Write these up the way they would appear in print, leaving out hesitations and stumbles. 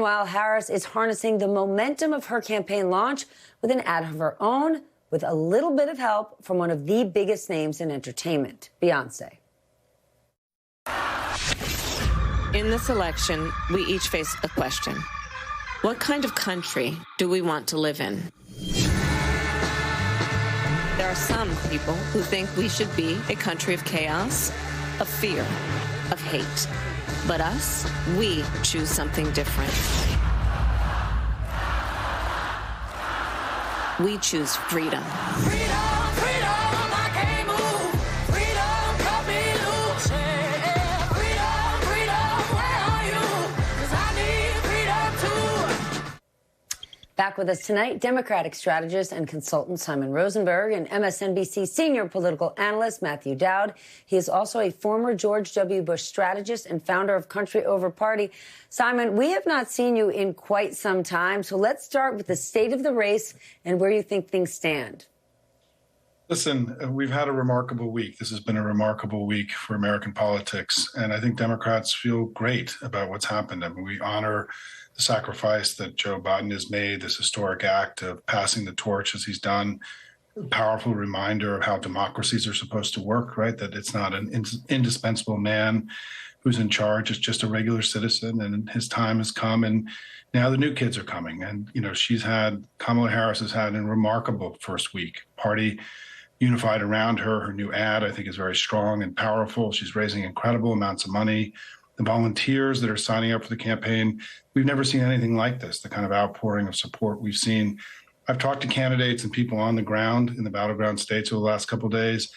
Meanwhile, Harris is harnessing the momentum of her campaign launch with an ad of her own, with a little bit of help from one of the biggest names in entertainment, Beyonce. In this election, we each face a question. What kind of country do we want to live in? There are some people who think we should be a country of chaos, of fear, of hate. But us, we choose something different. We choose freedom. Freedom, freedom, I can't move. Freedom, cut me loose. Yeah. Freedom, freedom, where are you? 'Cause I need freedom too. Back with us tonight, Democratic strategist and consultant Simon Rosenberg and MSNBC senior political analyst Matthew Dowd. He is also a former George W. Bush strategist and founder of Country Over Party. Simon, we have not seen you in quite some time, so let's start with the state of the race and where you think things stand. Listen, we've had a remarkable week. This has been a remarkable week for American politics, and I think Democrats feel great about what's happened. I mean, we honor the sacrifice that Joe Biden has made, this historic act of passing the torch as he's done, a powerful reminder of how democracies are supposed to work, right? That it's not an indispensable man who's in charge. It's just a regular citizen, and his time has come, and now the new kids are coming. And, you know, Kamala Harris has had a remarkable first week. Party unified around her. Her new ad, I think, is very strong and powerful. She's raising incredible amounts of money. The volunteers that are signing up for the campaign, we've never seen anything like this, the kind of outpouring of support we've seen. I've talked to candidates and people on the ground in the battleground states over the last couple of days,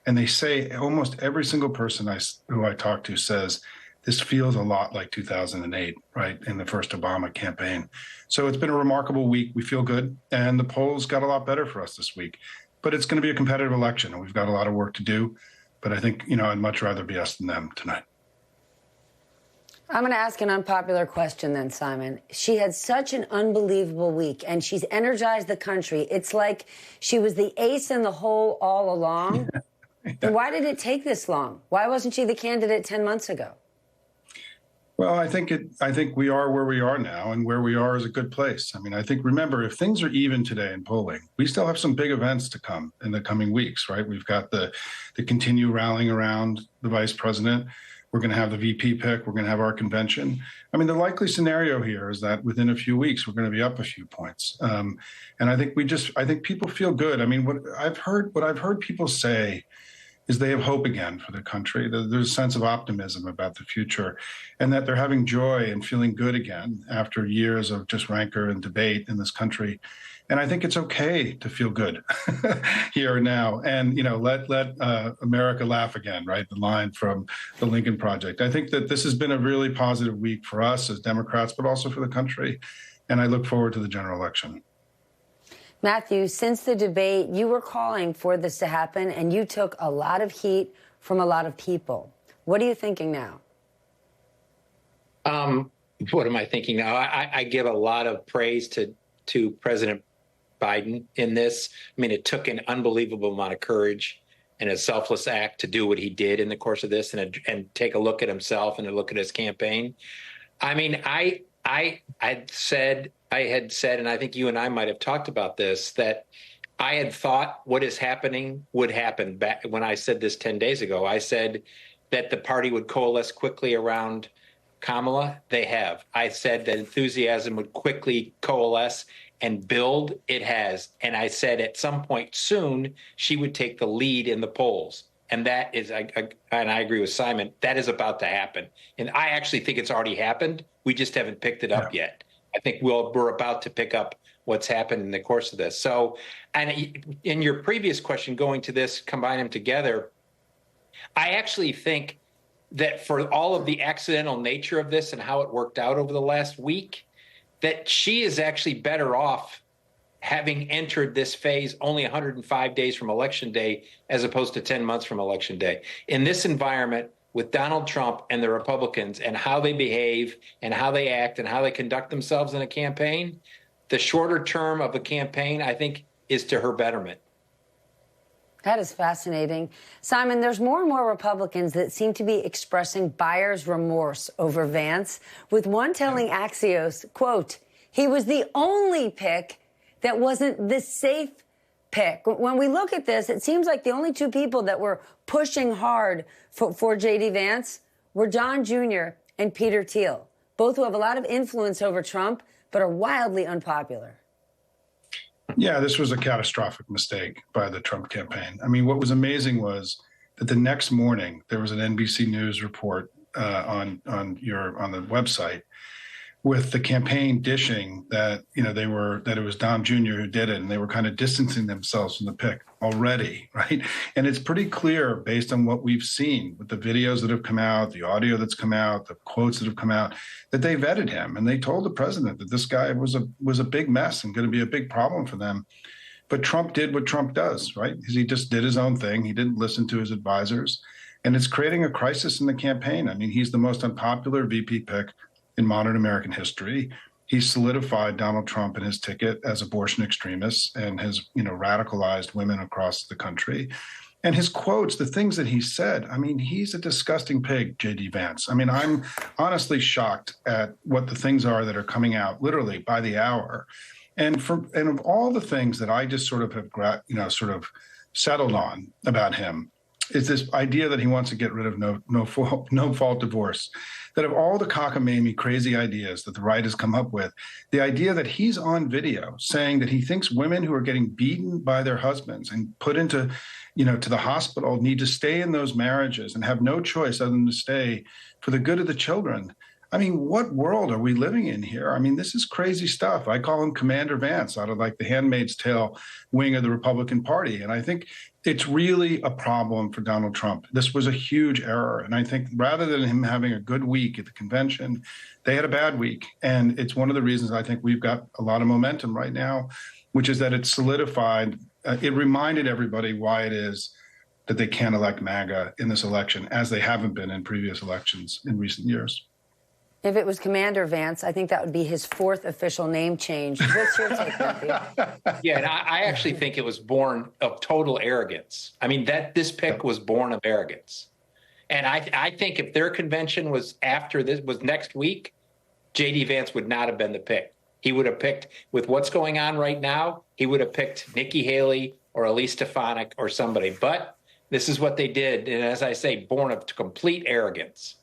and they say almost every single person who I talk to says this feels a lot like 2008, right, in the first Obama campaign. So it's been a remarkable week. We feel good, and the polls got a lot better for us this week. But it's going to be a competitive election, and we've got a lot of work to do. But I think, you know, I'd much rather be us than them tonight. I'm going to ask an unpopular question then, Simon. She had such an unbelievable week, and she's energized the country. It's like she was the ace in the hole all along. Yeah. And why did it take this long? Why wasn't she the candidate 10 months ago? Well, I think we are where we are now, and where we are is a good place. I mean, I think, remember, if things are even today in polling, we still have some big events to come in the coming weeks, right? We've got the continued rallying around the vice president. We're going to have the VP pick. We're going to have our convention. I mean, the likely scenario here is that within a few weeks, we're going to be up a few points. And I think people feel good. I mean, what I've heard people say is they have hope again for the country. There's a sense of optimism about the future, and that they're having joy and feeling good again after years of just rancor and debate in this country. And I think it's okay to feel good here and now. And, you know, let America laugh again, right? The line from the Lincoln Project. I think that this has been a really positive week for us as Democrats, but also for the country. And I look forward to the general election. Matthew, since the debate, you were calling for this to happen, and you took a lot of heat from a lot of people. What are you thinking now? What am I thinking now? I give a lot of praise to President Biden in this. I mean, it took an unbelievable amount of courage and a selfless act to do what he did in the course of this, and take a look at himself and a look at his campaign. I mean, I had said, and I think you and I might have talked about this, that I had thought what is happening would happen. Back when I said this 10 days ago, I said that the party would coalesce quickly around Kamala. They have. I said that enthusiasm would quickly coalesce and build. It has. And I said at some point soon, she would take the lead in the polls. And that is, and I agree with Simon, that is about to happen. And I actually think it's already happened. We just haven't picked it up yet. I think we're about to pick up what's happened in the course of this. So, and in your previous question, going to this, combine them together, I actually think that for all of the accidental nature of this and how it worked out over the last week, that she is actually better off having entered this phase only 105 days from Election Day, as opposed to 10 months from Election Day. In this environment, with Donald Trump and the Republicans and how they behave and how they act and how they conduct themselves in a campaign, the shorter term of a campaign, I think, is to her betterment. That is fascinating. Simon, there's more and more Republicans that seem to be expressing buyer's remorse over Vance, with one telling Axios, quote, he was the only pick that wasn't the safe pick. When we look at this, it seems like the only two people that were pushing hard for JD Vance were Don Jr. and Peter Thiel, both who have a lot of influence over Trump, but are wildly unpopular. Yeah, this was a catastrophic mistake by the Trump campaign. I mean, what was amazing was that the next morning there was an NBC News report on the website with the campaign dishing that it was Dom Jr. who did it, and they were kind of distancing themselves from the pick already, right? And it's pretty clear based on what we've seen with the videos that have come out, the audio that's come out, the quotes that have come out, that they vetted him and they told the president that this guy was a big mess and going to be a big problem for them. But Trump did what Trump does, right? He just did his own thing. He didn't listen to his advisors, and it's creating a crisis in the campaign. I mean, he's the most unpopular VP pick in modern American history. He solidified Donald Trump and his ticket as abortion extremists and has, radicalized women across the country. And his quotes, the things that he said, I mean, he's a disgusting pig, JD Vance. I mean, I'm honestly shocked at what the things are that are coming out literally by the hour. And of all the things that I just sort of have, sort of settled on about him, is this idea that he wants to get rid of no fault divorce. That of all the cockamamie, crazy ideas that the right has come up with, the idea that he's on video saying that he thinks women who are getting beaten by their husbands and put into, to the hospital need to stay in those marriages and have no choice other than to stay for the good of the children. I mean, what world are we living in here? I mean, this is crazy stuff. I call him Commander Vance out of like the Handmaid's Tale wing of the Republican Party. And I think it's really a problem for Donald Trump. This was a huge error. And I think rather than him having a good week at the convention, they had a bad week. And it's one of the reasons I think we've got a lot of momentum right now, which is that it solidified, it reminded everybody why it is that they can't elect MAGA in this election, as they haven't been in previous elections in recent years. If it was Commander Vance, I think that would be his fourth official name change. What's your take, Matthew? Yeah, and I actually think it was born of total arrogance. I mean, this pick was born of arrogance. And I think if their convention was next week, JD Vance would not have been the pick. He would have picked, with what's going on right now, he would have picked Nikki Haley or Elise Stefanik or somebody. But this is what they did. And as I say, born of complete arrogance.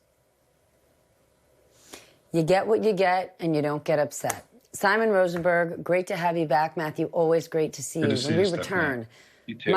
You get what you get, and you don't get upset. Simon Rosenberg, great to have you back. Matthew, always great to see you. Good to see When we you, return, You too.